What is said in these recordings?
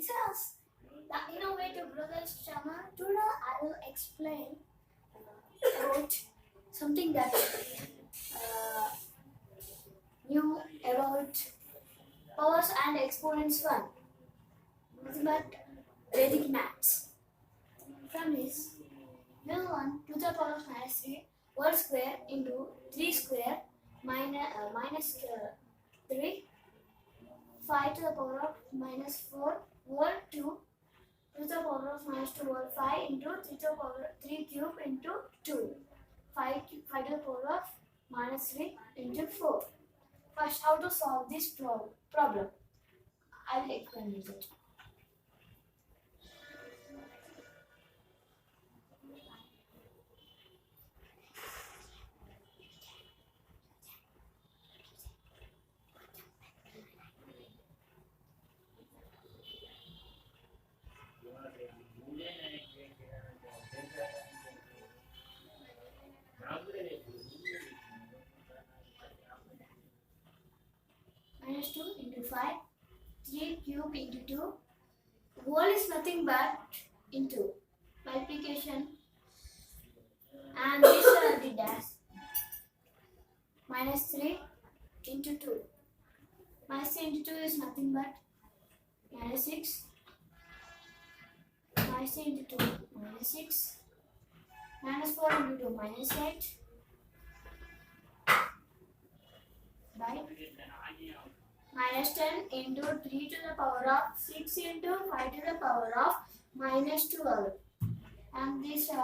This is the Innovative Brothers channel. Today I will explain about something that uh, new about powers and exponents one. Nothing but Vedic maths. From this, we will learn 2 to the power of minus 3 whole square into 3 square minus 3, 5 to the power of minus 4 whole 2 to the power of minus 2 whole 5 into 3 to the power 3 cube into 2, 5 to the power of minus 3 into 4. First, how to solve this problem? I will explain it. Minus 2 into 5, 3 cube into 2. Whole is nothing but into multiplication, and this did as minus 3 into 2. Minus 3 into 2 is nothing but minus 6. Minus 3 into 2 minus 6. Minus 4 into 2 minus 8. By minus 10 into 3 to the power of 6 into 5 to the power of minus 12. And this 3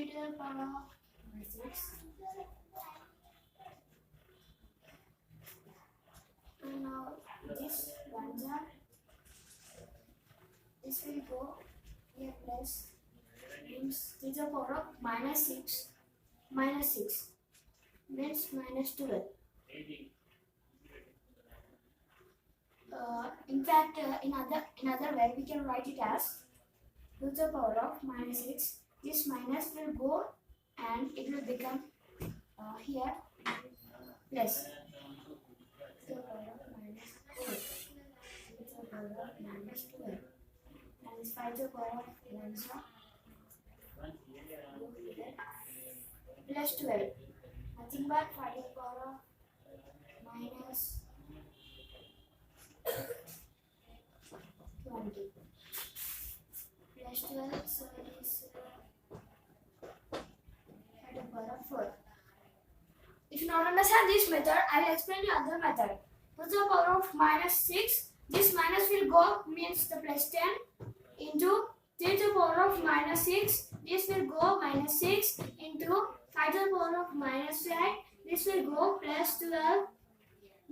to the power of minus 6. And now this ones are, this will go here plus means 3 to the power of minus 6 means minus 12. In fact, in other way, we can write it as 2 to the power of minus 6. This minus will go and it will become here plus 2 to the power of minus 4. 2 to the power of minus 12. And this 5 to the power of 1 plus 12. Nothing but 5 to the power of minus 20 plus 12, so it is 5 to the power of 4. If you don't understand this method, I will explain the other method. 2 to the power of minus 6, this minus will go means the plus 10 into 3 to the power of minus 6, this will go minus 6 into 5 to the power of minus 5, this will go plus 12,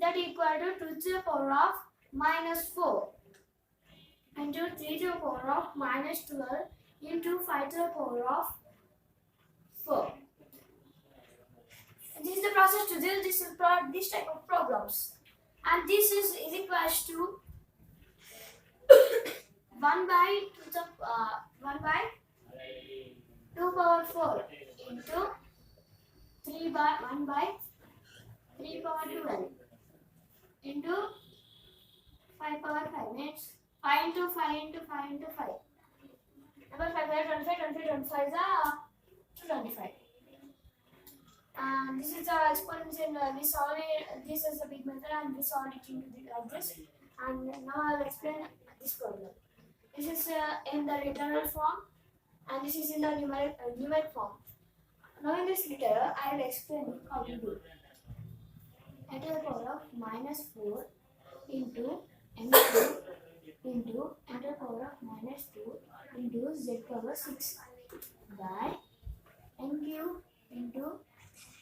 that equal to 2 to the power of minus 4 into 3 to the power of minus 12 into 5 to the power of 4. And this is the process to do this type of problems. And this is equals to 1 by 2 power 4 into 1 by 3 power 12 into 5 power 5 means 5 into 5 into 5 into 5. Number 5 by 25, 25 is 225. And this is our exponents, and we solve it. This is a big method, and we solved it into like this. And now I will explain this problem. This is in the literal form, and this is in the numeric form. Now in this literal, I will explain how to do. N to the power of minus 4 into n2 into n to the power of minus 2 into z power 6 by n cube into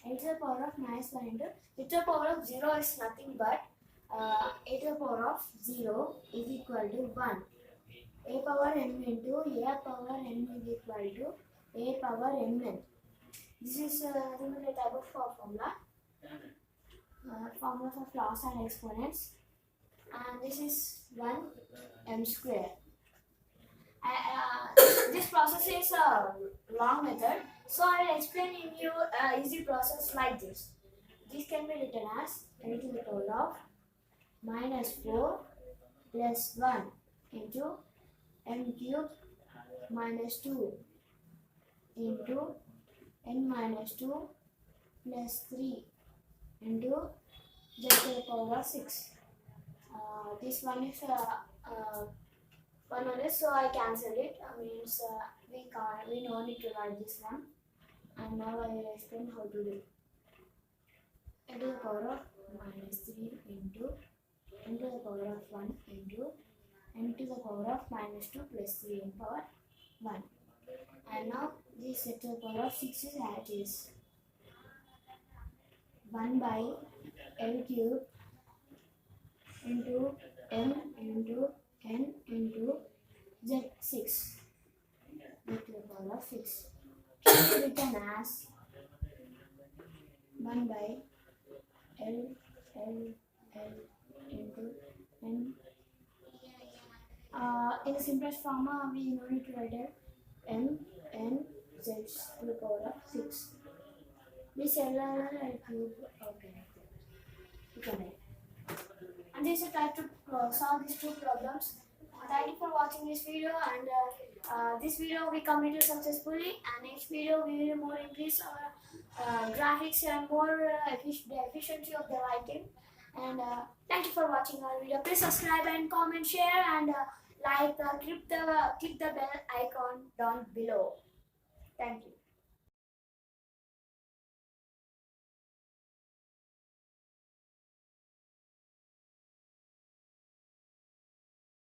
a to the power of minus 1 into a to the power of 0 is nothing but a to the power of 0 is equal to 1. A power m into a power n is equal to a power mn. This is a type of formula. Formula for flowers and exponents, and this is 1 m square. This process is a long method, so I will explain in you easy process like this. This can be written as n to the power of minus 4 plus 1 into n cube minus 2 into n minus 2 plus 3 into z to the power of 6. This one is one only, so I cancel it. Means we no need to write this one. And now I will explain how to do it. N to the power of minus 3 into n to the power of 1 into n to the power of minus 2 plus 3 in power 1. And now this z to the power of 6 is as is 1 by L cube into m into n into z6 z to the power of 6 can be written as 1 by L into n. In the simplest form, we no need to write it m n z to the power of 6. This L cube, okay, you can write. And this is try to solve these two problems. Thank you for watching this video, and this video we completed successfully, and next video we will more increase our graphics and more the efficiency of the lighting. And thank you for watching our video. Please subscribe and comment, share, and click the bell icon down below. Thank you.